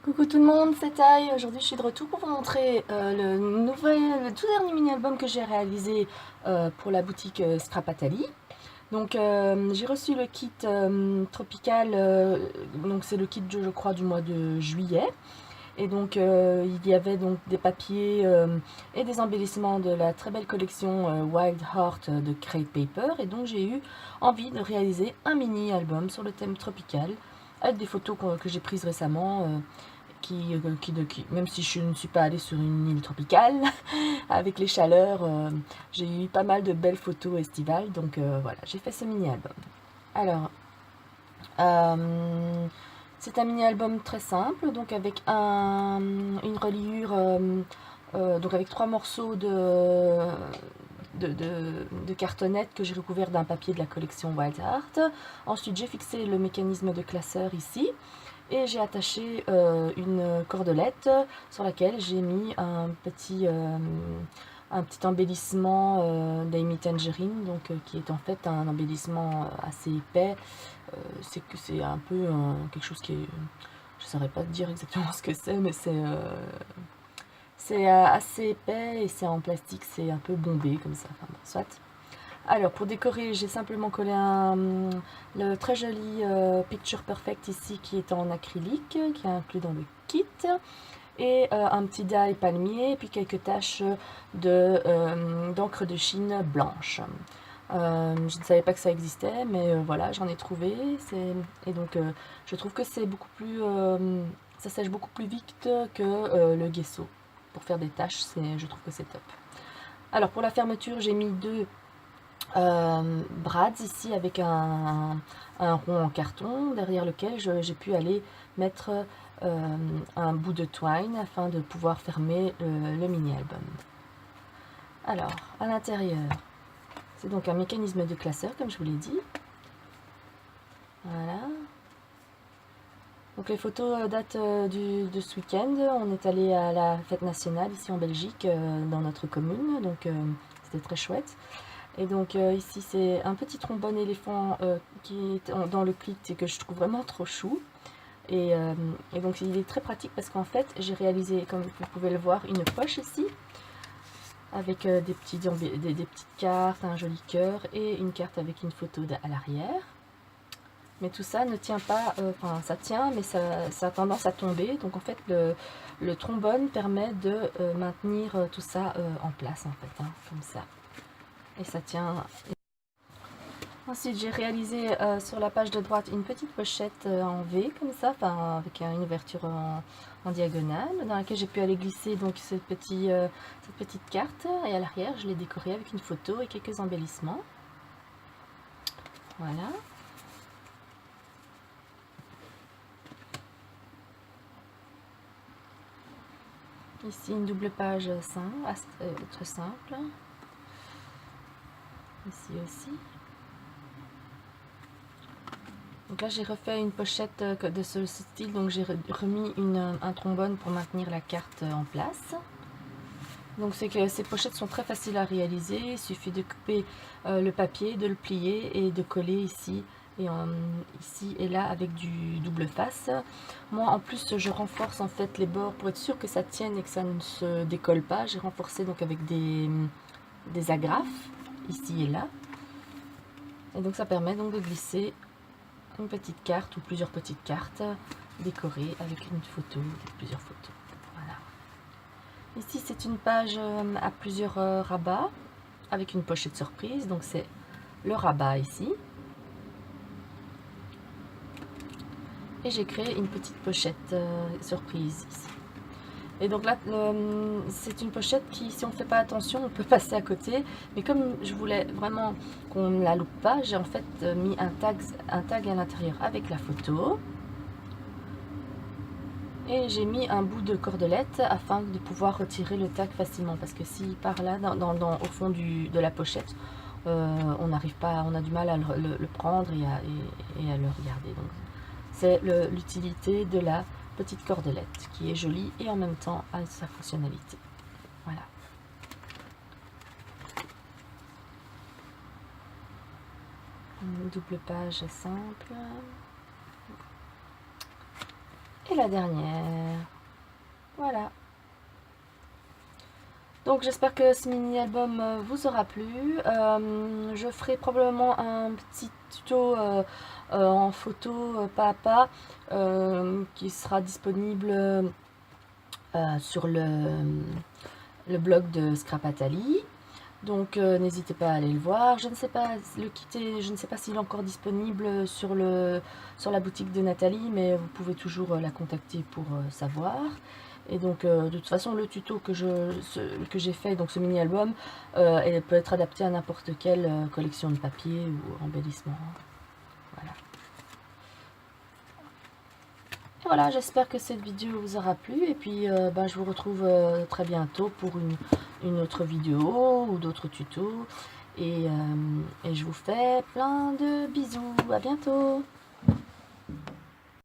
Coucou tout le monde, c'est Taï. Aujourd'hui je suis de retour pour vous montrer le tout dernier mini-album que j'ai réalisé pour la boutique Strapatali. Donc j'ai reçu le kit tropical, donc c'est le kit je crois du mois de juillet. Et donc il y avait donc des papiers et des embellissements de la très belle collection Wild Heart de Crate Paper. Et donc j'ai eu envie de réaliser un mini-album sur le thème tropical avec des photos que j'ai prises récemment. Même si je ne suis pas allée sur une île tropicale, avec les chaleurs, j'ai eu pas mal de belles photos estivales, donc voilà, j'ai fait ce mini-album. Alors, c'est un mini-album très simple, donc avec une reliure, donc avec 3 morceaux de cartonnette que j'ai recouvert d'un papier de la collection Wild Heart. Ensuite, j'ai fixé le mécanisme de classeur ici. Et j'ai attaché une cordelette sur laquelle j'ai mis un petit embellissement d'Amy Tangerine, donc, qui est en fait un embellissement assez épais. C'est un peu quelque chose qui est... Je ne saurais pas dire exactement ce que c'est, mais c'est assez épais et c'est en plastique, c'est un peu bombé comme ça. Enfin, bon, soit. Alors pour décorer, j'ai simplement collé le très joli Picture Perfect ici qui est en acrylique, qui est inclus dans le kit. Et un petit die palmier, et puis quelques taches d'encre de Chine blanche. Je ne savais pas que ça existait, mais voilà, j'en ai trouvé. Et donc je trouve que c'est beaucoup plus... ça sèche beaucoup plus vite que le gesso. Pour faire des taches, je trouve que c'est top. Alors pour la fermeture, j'ai mis deux brads ici avec un rond en carton derrière lequel j'ai pu aller mettre un bout de twine afin de pouvoir fermer le mini-album. Alors, à l'intérieur, c'est donc un mécanisme de classeur comme je vous l'ai dit. Voilà. Donc les photos datent de ce week-end. On est allé à la fête nationale ici en Belgique, dans notre commune, donc c'était très chouette. Et donc ici c'est un petit trombone éléphant qui est dans le kit et que je trouve vraiment trop chou. Et donc il est très pratique parce qu'en fait j'ai réalisé, comme vous pouvez le voir, une poche ici avec des petites cartes, un joli cœur et une carte avec une photo à l'arrière. Mais tout ça ne tient pas, enfin ça tient mais ça a tendance à tomber. Donc en fait le trombone permet de maintenir tout ça en place en fait, hein, comme ça. Et ça tient. Ensuite, j'ai réalisé sur la page de droite une petite pochette en V, comme ça, enfin, avec une ouverture en diagonale, dans laquelle j'ai pu aller glisser donc cette petite carte. Et à l'arrière, je l'ai décorée avec une photo et quelques embellissements. Voilà. Ici, une double page très simple. Ici aussi. Donc là j'ai refait une pochette de ce style, donc j'ai remis un trombone pour maintenir la carte en place. Donc c'est que ces pochettes sont très faciles à réaliser, il suffit de couper le papier, de le plier et de coller ici et là avec du double face. Moi en plus je renforce en fait les bords pour être sûr que ça tienne et que ça ne se décolle pas. J'ai renforcé donc avec des agrafes ici et là. Et donc ça permet donc de glisser une petite carte ou plusieurs petites cartes décorées avec une photo, plusieurs photos. Voilà. Ici c'est une page à plusieurs rabats avec une pochette surprise, donc c'est le rabat ici. Et j'ai créé une petite pochette surprise ici. Et donc là, c'est une pochette qui, si on ne fait pas attention, on peut passer à côté. Mais comme je voulais vraiment qu'on ne la loupe pas, j'ai en fait mis un tag à l'intérieur avec la photo. Et j'ai mis un bout de cordelette afin de pouvoir retirer le tag facilement. Parce que si par là, au fond de la pochette, on n'arrive pas, on a du mal à le prendre et à le regarder. Donc c'est l'utilité de la petite cordelette qui est jolie et en même temps a sa fonctionnalité. Voilà. Une double page simple. Et la dernière. Voilà. Donc j'espère que ce mini-album vous aura plu. Je ferai probablement un petit tuto en photo pas à pas qui sera disponible sur le blog de Scrapatali. Donc n'hésitez pas à aller le voir. Je ne sais pas le quitter, je ne sais pas s'il est encore disponible sur la boutique de Nathalie, mais vous pouvez toujours la contacter pour savoir. Et donc de toute façon le tuto que j'ai fait, donc ce mini album, elle peut être adapté à n'importe quelle collection de papier ou embellissement. Voilà. Et voilà, j'espère que cette vidéo vous aura plu et puis je vous retrouve très bientôt pour une autre vidéo ou d'autres tutos et je vous fais plein de bisous, à bientôt.